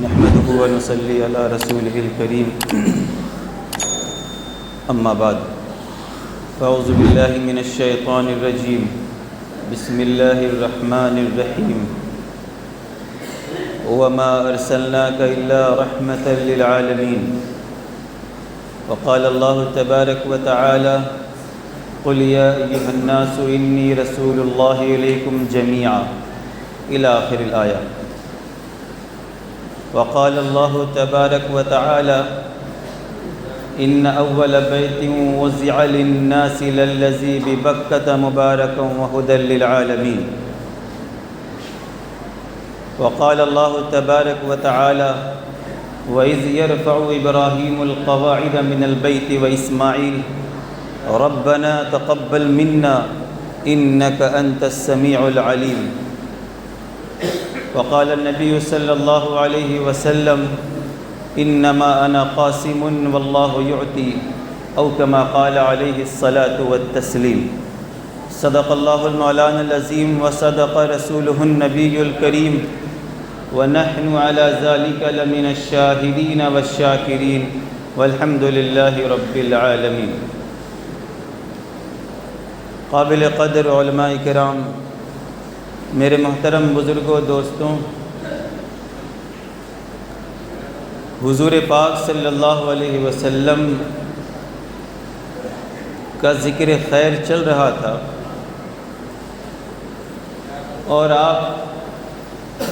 نحمده ونصلي على رسوله الكريم اما بعد فاعوذ بالله من الشيطان الرجيم بسم الله الرحمن الرحيم وما ارسلناك الا رحمة للعالمين وقال الله تبارك وتعالى قل يا ايها الناس اني رسول الله اليكم جميعا الى اخر الآية. وقال الله تبارك وتعالى إن أول بيت وزع للناس للذي ببكة مباركا وهدى للعالمين. وقال الله تبارك وتعالى وإذ يرفع إبراهيم القواعد من البيت وإسماعيل ربنا تقبل منا إنك أنت السميع العليم. وقال النبي صلى الله عليه وسلم انما انا قاسم والله يعطي او كما قال عليه الصلاة والتسليم. صدق الله المولانا العظيم وصدق رسوله النبي الكريم ونحن على ذلك لمن الشاهدين والشاكرين والحمد لله رب العالمين. قابل قدر علماء کرام، میرے محترم بزرگوں، دوستوں، حضور پاک صلی اللہ علیہ وسلم کا ذکر خیر چل رہا تھا اور آپ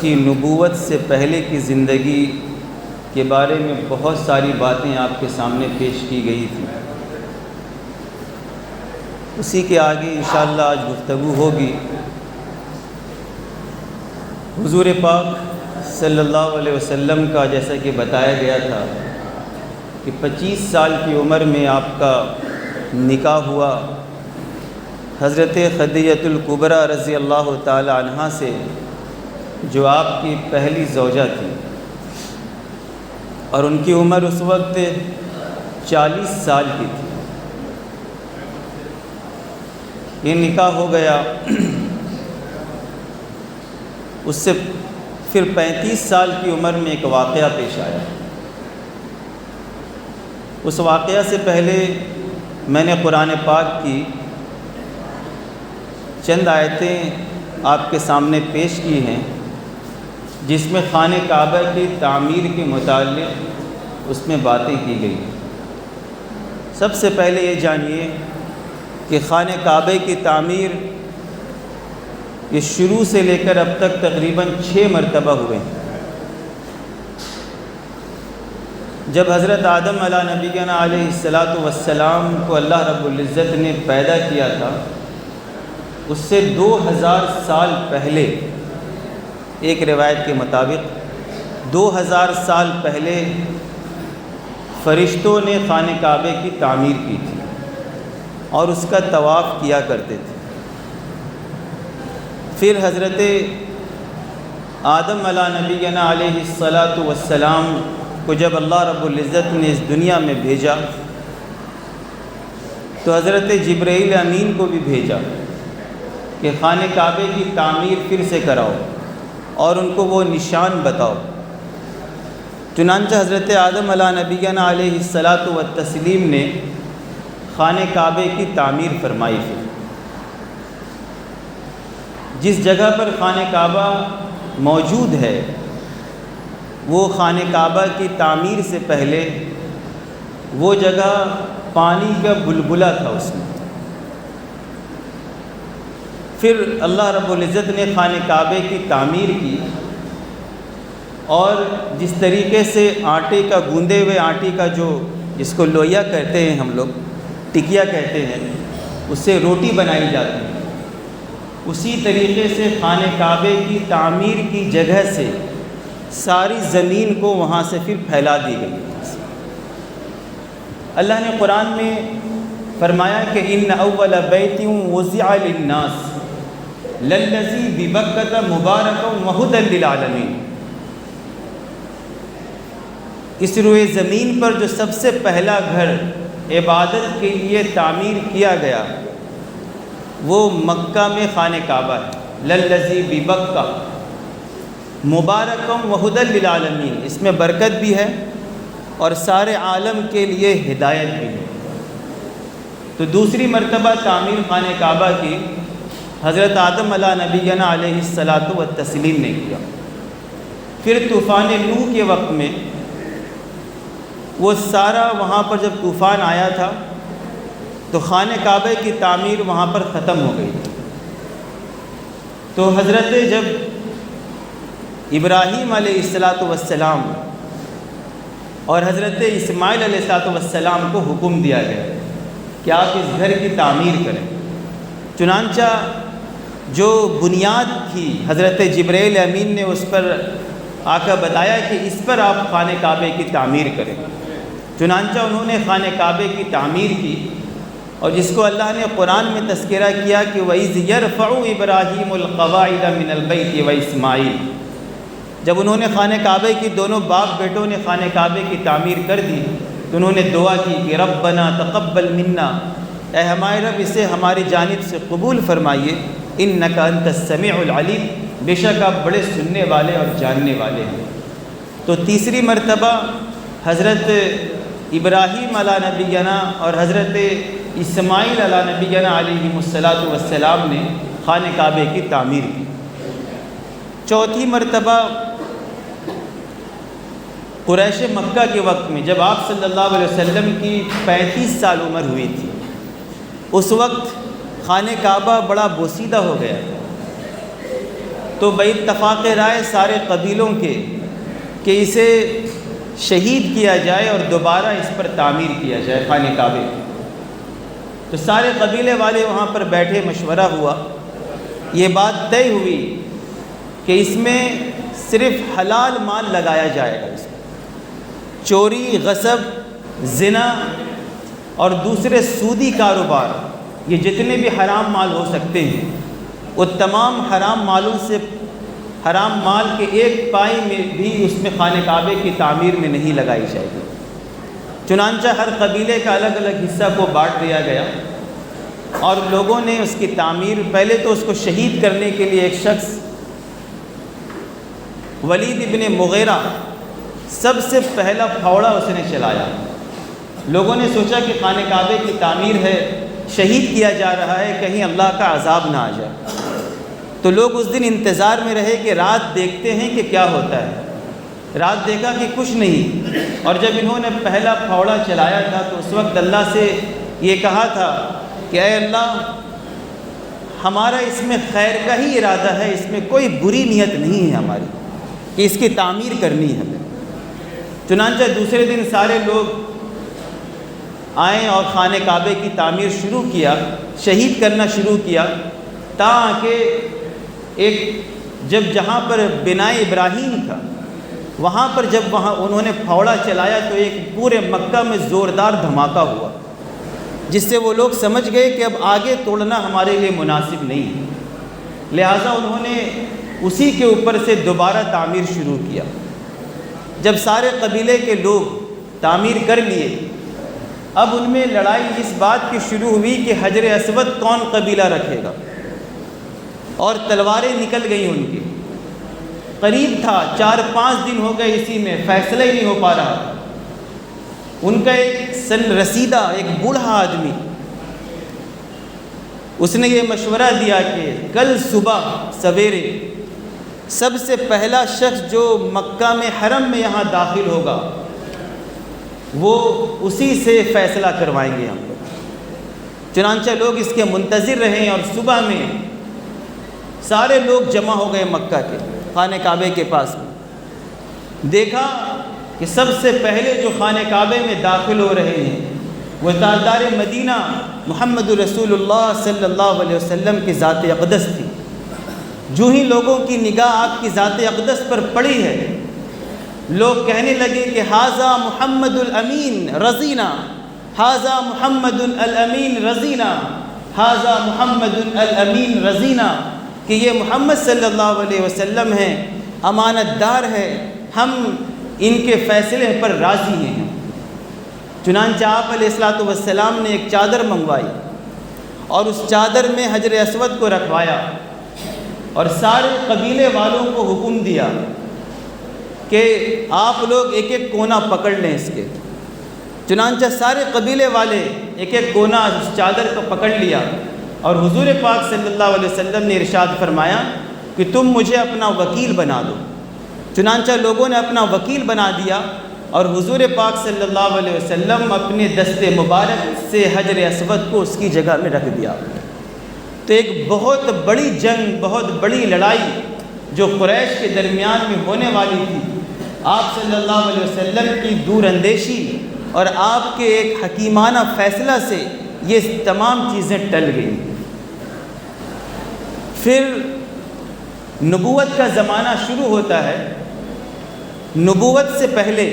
کی نبوت سے پہلے کی زندگی کے بارے میں بہت ساری باتیں آپ کے سامنے پیش کی گئی تھیں. اسی کے آگے انشاءاللہ آج گفتگو ہوگی. حضور پاک صلی اللہ علیہ وسلم کا جیسا کہ بتایا گیا تھا کہ 25 سال کی عمر میں آپ کا نکاح ہوا حضرت خدیجہ الکبریٰ رضی اللہ تعالی عنہا سے، جو آپ کی پہلی زوجہ تھی، اور ان کی عمر اس وقت 40 سال کی تھی. یہ نکاح ہو گیا. اس سے پھر 35 سال کی عمر میں ایک واقعہ پیش آیا. اس واقعہ سے پہلے میں نے قرآن پاک کی چند آیتیں آپ کے سامنے پیش کی ہیں جس میں خانہ کعبہ کی تعمیر کے متعلق اس میں باتیں کی گئی. سب سے پہلے یہ جانیے کہ خانہ کعبہ کی تعمیر یہ شروع سے لے کر اب تک تقریباً 6 مرتبہ ہوئے ہیں. جب حضرت آدم علیہ نبینا علیہ السلام کو اللہ رب العزت نے پیدا کیا تھا، اس سے 2000 سال پہلے، ایک روایت کے مطابق 2000 سال پہلے فرشتوں نے خانہ کعبہ کی تعمیر کی تھی اور اس کا طواف کیا کرتے تھے. پھر حضرت آدم علیہ نبینا علیہ السلام کو جب اللہ رب العزت نے اس دنیا میں بھیجا تو حضرت جبرائیل امین کو بھی بھیجا کہ خانہ کعبہ کی تعمیر پھر سے کراؤ اور ان کو وہ نشان بتاؤ. چنانچہ حضرت آدم علیہ نبینا علیہ السلام نے خانہ کعبہ کی تعمیر فرمائی تھی. جس جگہ پر خانہ کعبہ موجود ہے وہ خانہ کعبہ کی تعمیر سے پہلے وہ جگہ پانی کا بلبلہ تھا اس میں. پھر اللہ رب العزت نے خانہ کعبہ کی تعمیر کی اور جس طریقے سے آٹے کا گوندے ہوئے آٹے کا جو جس کو لویا کہتے ہیں ہم لوگ، ٹکیا کہتے ہیں، اس سے روٹی بنائی جاتی ہے، اسی طریقے سے خانہ کعبہ کی تعمیر کی جگہ سے ساری زمین کو وہاں سے پھر پھیلا دی گئی. اللہ نے قرآن میں فرمایا کہ ان اول بیت وزع للناس للذی ببکۃ مبارکا وہدی للعالمین. اس روئے زمین پر جو سب سے پہلا گھر عبادت کے لیے تعمیر کیا گیا وہ مکہ میں خانہ کعبہ ہے. للذی ببکہ، مبارکم وہدی للعالمین، اس میں برکت بھی ہے اور سارے عالم کے لیے ہدایت بھی ہے۔ تو دوسری مرتبہ تعمیر خانہ کعبہ کی حضرت آدم علیہ نبینا علیہ الصلاۃ والتسلیم نے کیا۔ پھر طوفان نوح کے وقت میں وہ سارا وہاں پر جب طوفان آیا تھا تو خانہ کعبہ کی تعمیر وہاں پر ختم ہو گئی تھی۔ تو حضرت جب ابراہیم علیہ الصلاۃ والسلام اور حضرت اسماعیل علیہ الصلاۃ والسلام کو حکم دیا گیا کہ آپ اس گھر کی تعمیر کریں، چنانچہ جو بنیاد تھی حضرت جبرائیل امین نے اس پر آ کر بتایا کہ اس پر آپ خانہ کعبہ کی تعمیر کریں، چنانچہ انہوں نے خانہ کعبہ کی تعمیر کی، اور جس کو اللہ نے قرآن میں تذکرہ کیا کہ وَإِذْ يَرْفَعُ إِبْرَاهِيمُ الْقَوَاعِدَ مِنَ الْبَيْتِ وَإِسْمَاعِيلُ، جب انہوں نے خانہ کعبہ کی دونوں باپ بیٹوں نے خانہ کعبہ کی تعمیر کر دی تو انہوں نے دعا کی کہ ربنا تقبل منا، اے ہمارے رب اسے ہماری جانب سے قبول فرمائیے، انک انت السمیع العلیم، بے شک آپ بڑے سننے والے اور جاننے والے ہیں۔ تو تیسری مرتبہ حضرت ابراہیم علیہ نبینا اور حضرت اسماعیل علیہ نبینا علیہ الصلاۃ والسلام نے خانہ کعبہ کی تعمیر کی۔ چوتھی مرتبہ قریش مکہ کے وقت میں جب آپ صلی اللہ علیہ وسلم کی 35 سال عمر ہوئی تھی، اس وقت خانہ کعبہ بڑا بوسیدہ ہو گیا تھا، تو باتفاق رائے سارے قبیلوں کے کہ اسے شہید کیا جائے اور دوبارہ اس پر تعمیر کیا جائے خانہ کعبہ۔ تو سارے قبیلے والے وہاں پر بیٹھے، مشورہ ہوا، یہ بات طے ہوئی کہ اس میں صرف حلال مال لگایا جائے گا، اس میں چوری، غصب، زنا اور دوسرے سودی کاروبار، یہ جتنے بھی حرام مال ہو سکتے ہیں وہ تمام حرام مالوں سے، حرام مال کے ایک پائی میں بھی اس میں خانہ کعبہ کی تعمیر میں نہیں لگائی جائے گی۔ چنانچہ ہر قبیلے کا الگ الگ حصہ کو بانٹ دیا گیا اور لوگوں نے اس کی تعمیر، پہلے تو اس کو شہید کرنے کے لیے ایک شخص ولید ابن مغیرہ سب سے پہلا پھاوڑا اس نے چلایا۔ لوگوں نے سوچا کہ خانہ کعبہ کی تعمیر ہے، شہید کیا جا رہا ہے، کہیں اللہ کا عذاب نہ آ جائے۔ تو لوگ اس دن انتظار میں رہے کہ رات دیکھتے ہیں کہ کیا ہوتا ہے۔ رات دیکھا کہ کچھ نہیں، اور جب انہوں نے پہلا پھاوڑا چلایا تھا تو اس وقت اللہ سے یہ کہا تھا کہ اے اللہ، ہمارا اس میں خیر کا ہی ارادہ ہے، اس میں کوئی بری نیت نہیں ہے ہماری کہ اس کی تعمیر کرنی ہے۔ چنانچہ دوسرے دن سارے لوگ آئیں اور خانہ کعبہ کی تعمیر شروع کیا، شہید کرنا شروع کیا، تاکہ جب جہاں پر بنائے ابراہیم تھا وہاں پر جب وہاں انہوں نے پھاوڑا چلایا تو ایک پورے مکہ میں زوردار دھماکہ ہوا، جس سے وہ لوگ سمجھ گئے کہ اب آگے توڑنا ہمارے لیے مناسب نہیں ہے، لہٰذا انہوں نے اسی کے اوپر سے دوبارہ تعمیر شروع کیا۔ جب سارے قبیلے کے لوگ تعمیر کر لیے، اب ان میں لڑائی اس بات کی شروع ہوئی کہ حجر اسود کون قبیلہ رکھے گا، اور تلواریں نکل گئیں ان کی۔ قریب تھا 4-5 دن ہو گئے، اسی میں فیصلہ ہی نہیں ہو پا رہا۔ ان کا ایک سن رسیدہ، ایک بوڑھا آدمی، اس نے یہ مشورہ دیا کہ کل صبح سویرے سب سے پہلا شخص جو مکہ میں حرم میں یہاں داخل ہوگا وہ اسی سے فیصلہ کروائیں گے ہم لوگ۔ چنانچہ لوگ اس کے منتظر رہے اور صبح میں سارے لوگ جمع ہو گئے مکہ کے خانہ کعبہ کے پاس میں۔ دیکھا کہ سب سے پہلے جو خانہ کعبہ میں داخل ہو رہے ہیں وہ تاجدار مدینہ محمد رسول اللہ صلی اللہ علیہ وسلم کی ذات اقدس تھی۔ جو ہی لوگوں کی نگاہ آپ کی ذات اقدس پر پڑی ہے، لوگ کہنے لگے کہ ھذا محمد الامین رضینا، ھذا محمد الامین رضینا، ھذا محمد الامین رضینا، کہ یہ محمد صلی اللہ علیہ وسلم ہیں، امانت دار ہے، ہم ان کے فیصلے پر راضی ہیں۔ چنانچہ آپ علیہ الصلوۃ والسلام نے ایک چادر منگوائی اور اس چادر میں حجر اسود کو رکھوایا اور سارے قبیلے والوں کو حکم دیا کہ آپ لوگ ایک ایک کونا پکڑ لیں اس کے۔ چنانچہ سارے قبیلے والے ایک ایک کونا اس چادر کو پکڑ لیا، اور حضور پاک صلی اللہ علیہ وسلم نے ارشاد فرمایا کہ تم مجھے اپنا وکیل بنا دو۔ چنانچہ لوگوں نے اپنا وکیل بنا دیا، اور حضور پاک صلی اللہ علیہ وسلم اپنے دست مبارک سے حجر اسود کو اس کی جگہ میں رکھ دیا۔ تو ایک بہت بڑی جنگ، بہت بڑی لڑائی جو قریش کے درمیان میں ہونے والی تھی، آپ صلی اللہ علیہ وسلم کی دور اندیشی اور آپ کے ایک حکیمانہ فیصلہ سے یہ تمام چیزیں ٹل گئیں۔ پھر نبوت کا زمانہ شروع ہوتا ہے۔ نبوت سے پہلے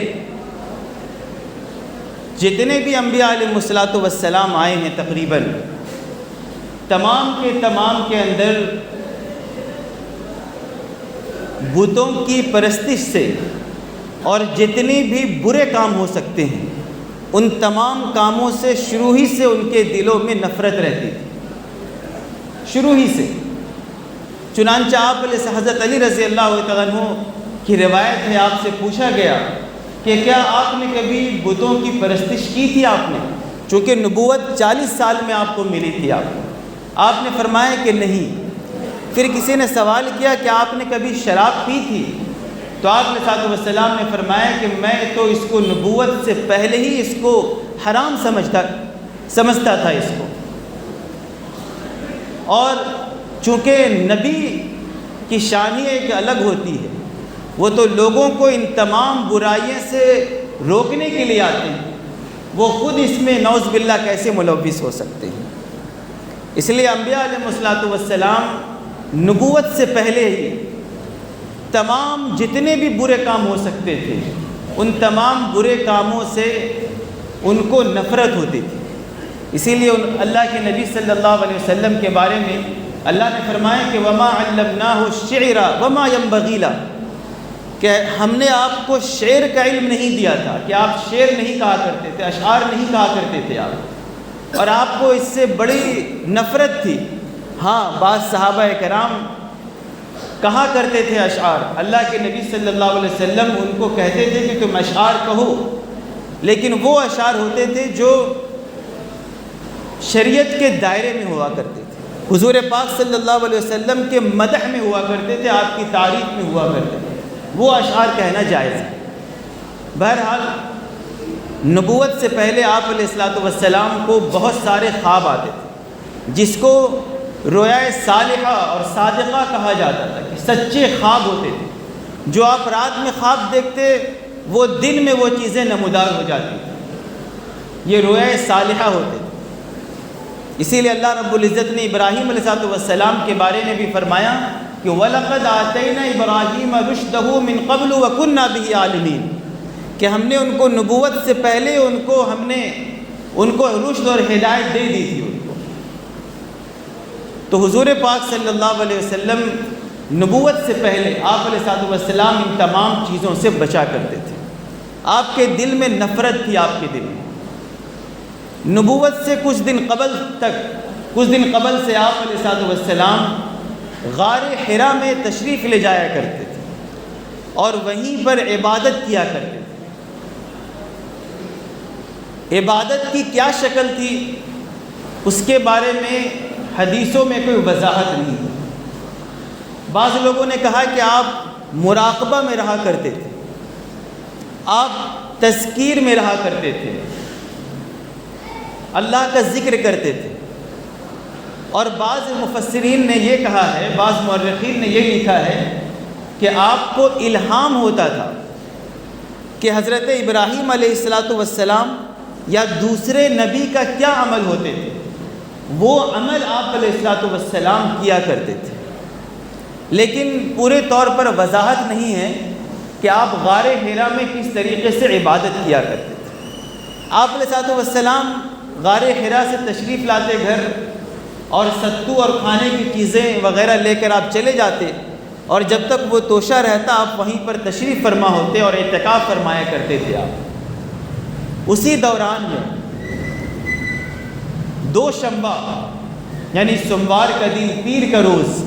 جتنے بھی انبیاء علیہ الصلوۃ والسلام آئے ہیں تقریباً تمام کے اندر بتوں کی پرستش سے اور جتنے بھی برے کام ہو سکتے ہیں ان تمام کاموں سے شروع ہی سے ان کے دلوں میں نفرت رہتی تھی، شروع ہی سے۔ چنانچہ آپ علیہ حضرت علی رضی اللہ تعالیٰ عنہ کی روایت ہے، آپ سے پوچھا گیا کہ کیا آپ نے کبھی بتوں کی پرستش کی تھی؟ آپ نے، چونکہ نبوت 40 سال میں آپ کو ملی تھی، آپ نے فرمایا کہ نہیں۔ پھر کسی نے سوال کیا کہ آپ نے کبھی شراب پی تھی؟ تو آپ علیہ الصلوۃ والسلام نے فرمایا کہ میں تو اس کو نبوت سے پہلے ہی اس کو حرام سمجھتا تھا اس کو، اور چونکہ نبی کی شان ہی ایک الگ ہوتی ہے، وہ تو لوگوں کو ان تمام برائیوں سے روکنے کے لیے آتے ہیں، وہ خود اس میں نعوذ باللہ کیسے ملوث ہو سکتے ہیں۔ اس لیے انبیاء علیہ الصلوۃ والسلام نبوت سے پہلے ہی تمام جتنے بھی برے کام ہو سکتے تھے ان تمام برے کاموں سے ان کو نفرت ہوتی تھی۔ اسی لیے اللہ کے نبی صلی اللہ علیہ وسلم کے بارے میں اللہ نے فرمایا کہ وما علمناہ الشعر وما ينبغی لہ، کہ ہم نے آپ کو شعر کا علم نہیں دیا تھا، کہ آپ شعر نہیں کہا کرتے تھے، اشعار نہیں کہا کرتے تھے آپ، اور آپ کو اس سے بڑی نفرت تھی۔ ہاں، بعض صحابہ کرام کہا کرتے تھے اشعار، اللہ کے نبی صلی اللہ علیہ وسلم ان کو کہتے تھے کہ تم اشعار کہو، لیکن وہ اشعار ہوتے تھے جو شریعت کے دائرے میں ہوا کرتے تھے، حضور پاک صلی اللہ علیہ وسلم کے مدح میں ہوا کرتے تھے، آپ کی تعریف میں ہوا کرتے تھے، وہ اشعار کہنا جائز ہے۔ بہرحال نبوت سے پہلے آپ علیہ الصلوۃ والسلام کو بہت سارے خواب آتے تھے، جس کو رویا صالحہ اور صادقہ کہا جاتا تھا، کہ سچے خواب ہوتے تھے، جو آپ رات میں خواب دیکھتے وہ دن میں وہ چیزیں نمودار ہو جاتی تھیں، یہ رویا صالحہ ہوتے تھے۔ اسی لیے اللہ رب العزت نے ابراہیم علیہ السلام کے بارے میں بھی فرمایا کہ وَلَقَدْ آتَيْنَا إِبْرَاهِيمَ رُشْدَهُ مِنْ قَبْلُ وَكُنَّا بِهِ عَالِمِينَ، کہ ہم نے ان کو نبوت سے پہلے ہم نے ان کو رشد اور ہدایت دے دی تھی ان کو۔ تو حضور پاک صلی اللہ علیہ وسلم نبوت سے پہلے آپ علیہ السلام ان تمام چیزوں سے بچا کرتے تھے۔ آپ کے دل میں نفرت تھی، آپ کے دل میں نبوت سے کچھ دن قبل سے آپ علیہ السلام غار حرا میں تشریف لے جایا کرتے تھے اور وہیں پر عبادت کیا کرتے تھے۔ عبادت کی کیا شکل تھی اس کے بارے میں حدیثوں میں کوئی وضاحت نہیں۔ بعض لوگوں نے کہا کہ آپ مراقبہ میں رہا کرتے تھے، آپ تذکیر میں رہا کرتے تھے، اللہ کا ذکر کرتے تھے، اور بعض مفسرین نے یہ کہا ہے، بعض مورخین نے یہ لکھا ہے کہ آپ کو الہام ہوتا تھا کہ حضرت ابراہیم علیہ السلام یا دوسرے نبی کا کیا عمل ہوتے تھے، وہ عمل آپ علیہ السلام کیا کرتے تھے، لیکن پورے طور پر وضاحت نہیں ہے کہ آپ غار حرا میں کس طریقے سے عبادت کیا کرتے تھے۔ آپ علیہ السلام غار حرا سے تشریف لاتے گھر، اور ستو اور کھانے کی چیزیں وغیرہ لے کر آپ چلے جاتے، اور جب تک وہ توشہ رہتا آپ وہیں پر تشریف فرما ہوتے اور اعتکاف فرمایا کرتے تھے۔ آپ اسی دوران میں دوشنبہ یعنی سوموار کا دن، پیر کا روز،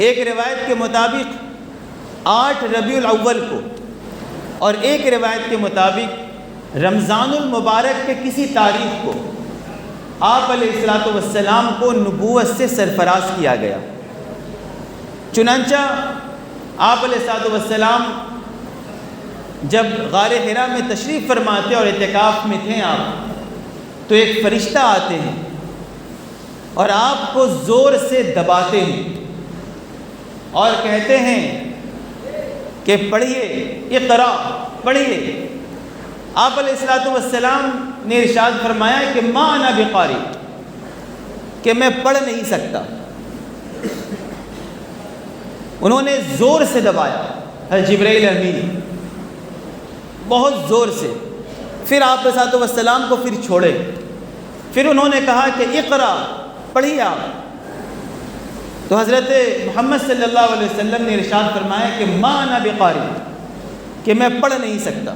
ایک روایت کے مطابق 8 ربیع الاول کو اور ایک روایت کے مطابق رمضان المبارک کے کسی تاریخ کو آپ علیہ الصلاۃ والسلام کو نبوت سے سرفراز کیا گیا۔ چنانچہ آپ علیہ الصلاۃ والسلام جب غار حرا میں تشریف فرماتے اور اعتکاف میں تھے آپ، تو ایک فرشتہ آتے ہیں اور آپ کو زور سے دباتے ہیں اور کہتے ہیں کہ پڑھیے، اقرا، پڑھیے۔ آپ علیہ الصلاۃ والسلام نے ارشاد فرمایا کہ ما انا بقاری، کہ میں پڑھ نہیں سکتا۔ انہوں نے زور سے دبایا، حضرت جبرائیل امین بہت زور سے۔ پھر آپ علیہ الصلاۃ والسلام کو پھر چھوڑے، پھر انہوں نے کہا کہ اقرا، پڑھیے آپ۔ تو حضرت محمد صلی اللہ علیہ وسلم نے ارشاد فرمایا کہ ما انا بقاری، کہ میں پڑھ نہیں سکتا۔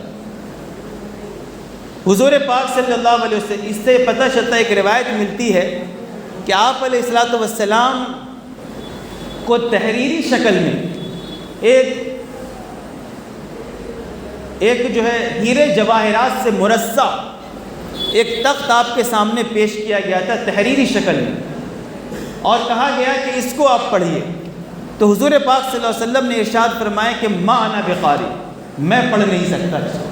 حضور پاک صلی اللہ علیہ وسلم، اس سے پتہ چلتا ہے، ایک روایت ملتی ہے کہ آپ علیہ الصلاۃ والسلام کو تحریری شکل میں ایک جو ہے ہیرے جواہرات سے مرصع ایک تخت آپ کے سامنے پیش کیا گیا تھا تحریری شکل میں، اور کہا گیا کہ اس کو آپ پڑھیے۔ تو حضور پاک صلی اللہ علیہ وسلم نے ارشاد فرمایا کہ ما انا بقاری، میں پڑھ نہیں سکتا اس کو۔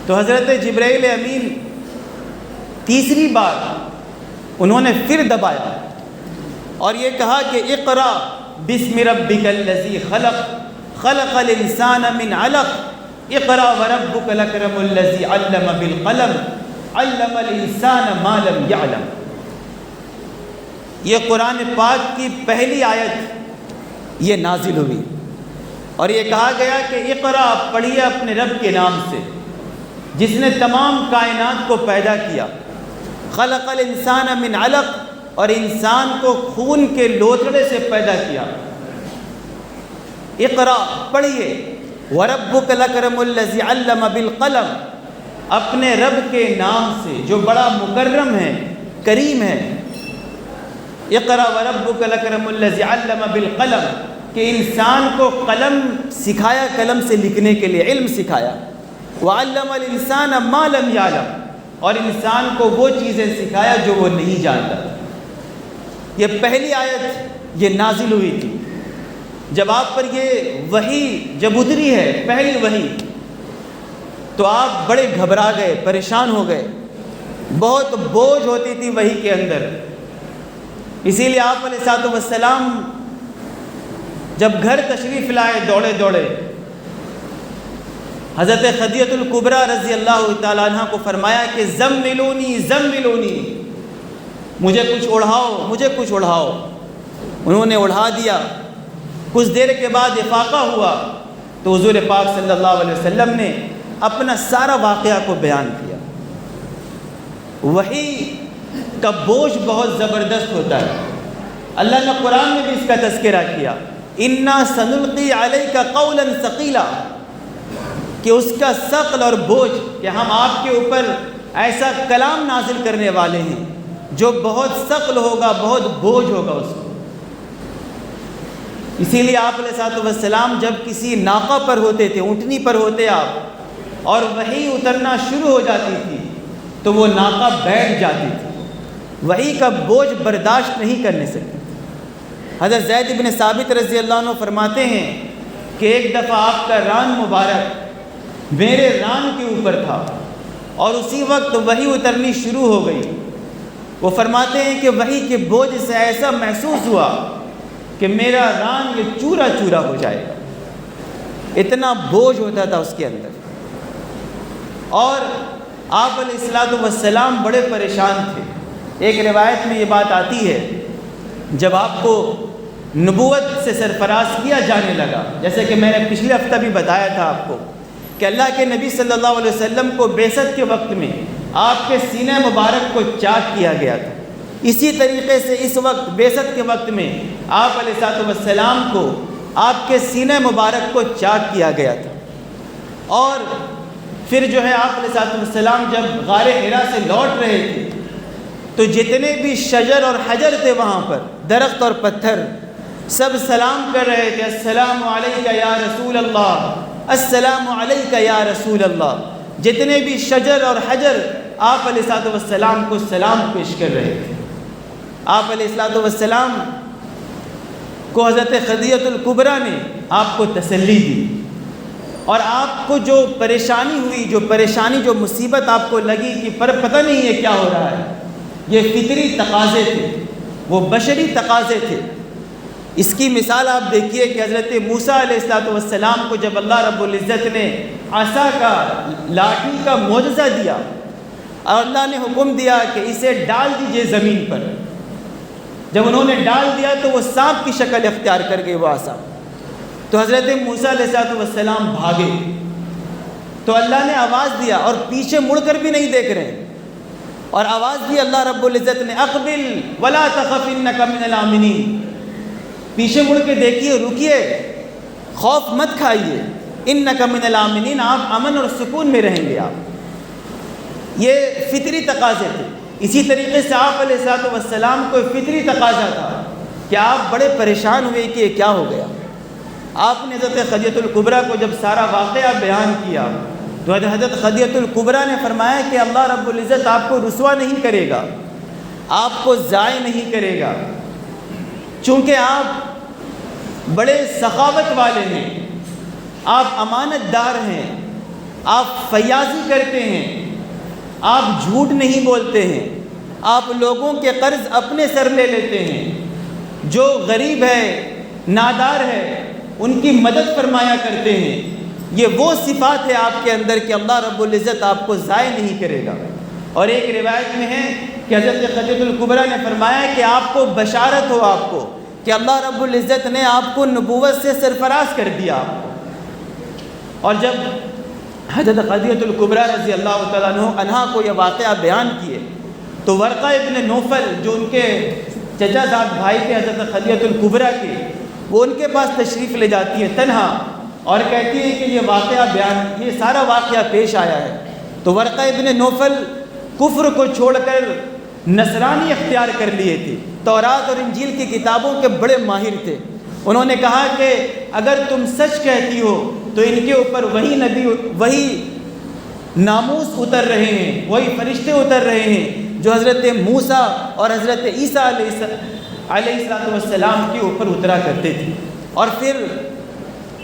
تو حضرت جبرائیل امین تیسری بار انہوں نے پھر دبایا اور یہ کہا کہ اقرا بسم ربک الذی خلق، خلق الانسان من علق، اقرا وربک الاکرم الذی علم بالقلم، علم الانسان ما لم یعلم۔ یہ قرآن پاک کی پہلی آیت یہ نازل ہوئی اور یہ کہا گیا کہ اقرا، پڑھیے اپنے رب کے نام سے جس نے تمام کائنات کو پیدا کیا۔ خلق الانسان من علق، اور انسان کو خون کے لوتھڑے سے پیدا کیا۔ اقرا، پڑھیے، وربک الاکرم الذی علم بالقلم، اپنے رب کے نام سے جو بڑا مکرم ہے، کریم ہے۔ اقرا وربک الاکرم الذی علم بالقلم، کہ انسان کو قلم سکھایا، قلم سے لکھنے کے لیے علم سکھایا۔ وعلم الانسان ما لم یعلم، اور انسان کو وہ چیزیں سکھایا جو وہ نہیں جانتا۔ یہ پہلی آیت یہ نازل ہوئی تھی جب آپ پر یہ وحی جب اتری ہے، پہلی وحی، تو آپ بڑے گھبرا گئے، پریشان ہو گئے، بہت بوجھ ہوتی تھی وحی کے اندر۔ اسی لیے آپ علیہ الصلوۃ والسلام جب گھر تشریف لائے دوڑے دوڑے، حضرت خدیجہ الکبریٰ رضی اللہ تعالیٰ عنہ کو فرمایا کہ زملونی زملونی، مجھے کچھ اڑھاؤ، مجھے کچھ اڑھاؤ۔ انہوں نے اڑھا دیا۔ کچھ دیر کے بعد افاقہ ہوا تو حضور پاک صلی اللہ علیہ وسلم نے اپنا سارا واقعہ کو بیان کیا۔ وحی کا بوجھ بہت زبردست ہوتا ہے۔ اللہ نے قرآن میں بھی اس کا تذکرہ کیا، انا سنلقی علیک قولا ثقیلا، کہ اس کا ثقل اور بوجھ، کہ ہم آپ کے اوپر ایسا کلام نازل کرنے والے ہیں جو بہت ثقل ہوگا، بہت بوجھ ہوگا اس کو۔ اسی لیے آپ علیہ الصلوۃ والسلام جب کسی ناقہ پر ہوتے تھے، اونٹنی پر ہوتے آپ، اور وحی اترنا شروع ہو جاتی تھی تو وہ ناقہ بیٹھ جاتی تھی، وحی کا بوجھ برداشت نہیں کرنے سکتی۔ حضرت زید بن ثابت رضی اللہ عنہ فرماتے ہیں کہ ایک دفعہ آپ کا ران مبارک میرے ران کے اوپر تھا اور اسی وقت وحی اترنی شروع ہو گئی۔ وہ فرماتے ہیں کہ وحی کے بوجھ سے ایسا محسوس ہوا کہ میرا ران یہ چورا چورا ہو جائے گا، اتنا بوجھ ہوتا تھا اس کے اندر۔ اور آپ علیہ الصلوۃ والسلام بڑے پریشان تھے۔ ایک روایت میں یہ بات آتی ہے، جب آپ کو نبوت سے سرفراز کیا جانے لگا، جیسے کہ میں نے پچھلے ہفتہ بھی بتایا تھا آپ کو کہ اللہ کے نبی صلی اللہ علیہ وسلم کو بعثت کے وقت میں آپ کے سینہ مبارک کو چاک کیا گیا تھا، اسی طریقے سے اس وقت بعثت کے وقت میں آپ علیہ الصلوۃ والسلام کو آپ کے سینہ مبارک کو چاک کیا گیا تھا۔ اور پھر جو ہے آپ علیہ الصلوۃ والسلام جب غار حرا سے لوٹ رہے تھے تو جتنے بھی شجر اور حجر تھے وہاں پر، درخت اور پتھر، سب سلام کر رہے تھے، السلام علیکہ یا رسول اللہ، السلام علیکہ یا رسول اللہ۔ جتنے بھی شجر اور حجر آپ علیہ الصلوۃ والسلام کو سلام پیش کر رہے تھے۔ آپ علیہ الصلوۃ والسلام کو حضرت خدیجہ الکبریٰ نے آپ کو تسلی دی، اور آپ کو جو پریشانی ہوئی، جو مصیبت آپ کو لگی کہ پتہ نہیں ہے کیا ہو رہا ہے، یہ فطری تقاضے تھے، وہ بشری تقاضے تھے۔ اس کی مثال آپ دیکھیے کہ حضرت موسیٰ علیہ الصلوۃ والسلام کو جب اللہ رب العزت نے عصا کا، لاٹھی کا معجزہ دیا، اور اللہ نے حکم دیا کہ اسے ڈال دیجئے زمین پر، جب انہوں نے ڈال دیا تو وہ سانپ کی شکل اختیار کر گئی وہ عصا، تو حضرت موسیٰ علیہ الصلوۃ والسلام بھاگے، تو اللہ نے آواز دیا، اور پیچھے مڑ کر بھی نہیں دیکھ رہے، اور آواز دی اللہ رب العزت نے، اقبل ولا تخف انک من الآمنین، پیچھے مڑ کے دیکھیے، رکیے، خوف مت کھائیے، انک من الآمنین، آپ امن اور سکون میں رہیں گے آپ۔ یہ فطری تقاضے تھے۔ اسی طریقے سے آپ علیہ الصلوۃ والسلام کو فطری تقاضا تھا کہ آپ بڑے پریشان ہوئے کہ یہ کیا ہو گیا۔ آپ نے حضرت خدیجہ الکبریٰ کو جب سارا واقعہ بیان کیا تو حضرت خدیجہ الکبریٰ نے فرمایا کہ اللہ رب العزت آپ کو رسوا نہیں کرے گا، آپ کو ضائع نہیں کرے گا، چونکہ آپ بڑے سخاوت والے ہیں، آپ امانت دار ہیں، آپ فیاضی کرتے ہیں، آپ جھوٹ نہیں بولتے ہیں، آپ لوگوں کے قرض اپنے سر لے لیتے ہیں، جو غریب ہے، نادار ہے، ان کی مدد فرمایا کرتے ہیں۔ یہ وہ صفات ہے آپ کے اندر کہ اللہ رب العزت آپ کو ضائع نہیں کرے گا۔ اور ایک روایت میں ہے کہ حضرت خدیجہ الکبریٰ نے فرمایا کہ آپ کو بشارت ہو، آپ کو کہ اللہ رب العزت نے آپ کو نبوت سے سرفراز کر دیا آپ کو۔ اور جب حضرت خدیجہ الکبریٰ رضی اللہ تعالیٰ عنہا کو یہ واقعہ بیان کیے تو ورقہ ابن نوفل جو ان کے چچا زاد بھائی تھے حضرت خدیجہ الکبریٰ کے، وہ ان کے پاس تشریف لے جاتی ہے تنہا، اور کہتی ہے کہ یہ سارا واقعہ پیش آیا ہے۔ تو ورقہ ابن نوفل کفر کو چھوڑ کر نصرانی اختیار کر لیے تھے، تورات اور انجیل کی کتابوں کے بڑے ماہر تھے۔ انہوں نے کہا کہ اگر تم سچ کہتی ہو تو ان کے اوپر وہی ناموس اتر رہے ہیں، وہی فرشتے اتر رہے ہیں جو حضرت موسیٰ اور حضرت عیسیٰ علیہ السلام کے اوپر اترا کرتے تھے۔ اور پھر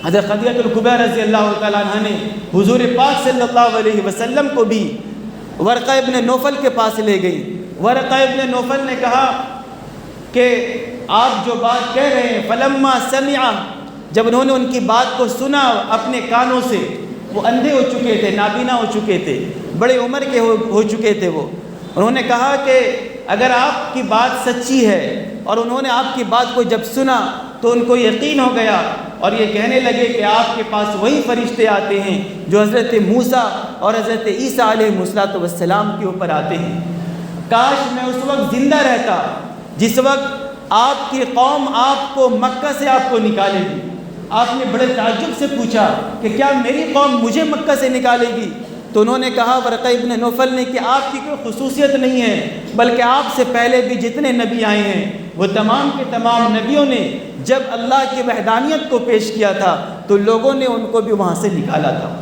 حضرت خدیجہ الکبریٰ رضی اللہ تعالیٰ عنہ نے حضور پاک صلی اللہ علیہ وسلم کو بھی ورقہ ابن نوفل کے پاس لے گئی۔ ورقہ ابن نوفل نے کہا کہ آپ جو بات کہہ رہے ہیں، فلما سمع، جب انہوں نے ان کی بات کو سنا اپنے کانوں سے، وہ اندھے ہو چکے تھے، نابینا ہو چکے تھے، بڑے عمر کے ہو چکے تھے وہ، انہوں نے کہا کہ اگر آپ کی بات سچی ہے، اور انہوں نے آپ کی بات کو جب سنا تو ان کو یقین ہو گیا، اور یہ کہنے لگے کہ آپ کے پاس وہی فرشتے آتے ہیں جو حضرت موسیٰ اور حضرت عیسیٰ علیہ السلام کے اوپر آتے ہیں۔ کاش میں اس وقت زندہ رہتا جس وقت آپ کی قوم آپ کو مکہ سے آپ کو نکالے گی۔ آپ نے بڑے تعجب سے پوچھا کہ کیا میری قوم مجھے مکہ سے نکالے گی؟ تو انہوں نے کہا ورقہ ابن نوفل نے کہ آپ کی کوئی خصوصیت نہیں ہے، بلکہ آپ سے پہلے بھی جتنے نبی آئے ہیں وہ تمام کے تمام نبیوں نے جب اللہ کی وحدانیت کو پیش کیا تھا تو لوگوں نے ان کو بھی وہاں سے نکالا تھا۔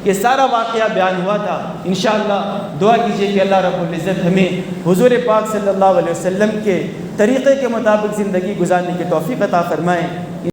یہ سارا واقعہ بیان ہوا تھا۔ انشاءاللہ دعا کیجئے کہ اللہ رب العزت ہمیں حضور پاک صلی اللہ علیہ وسلم کے طریقے کے مطابق زندگی گزارنے کی توفیق عطا فرمائے۔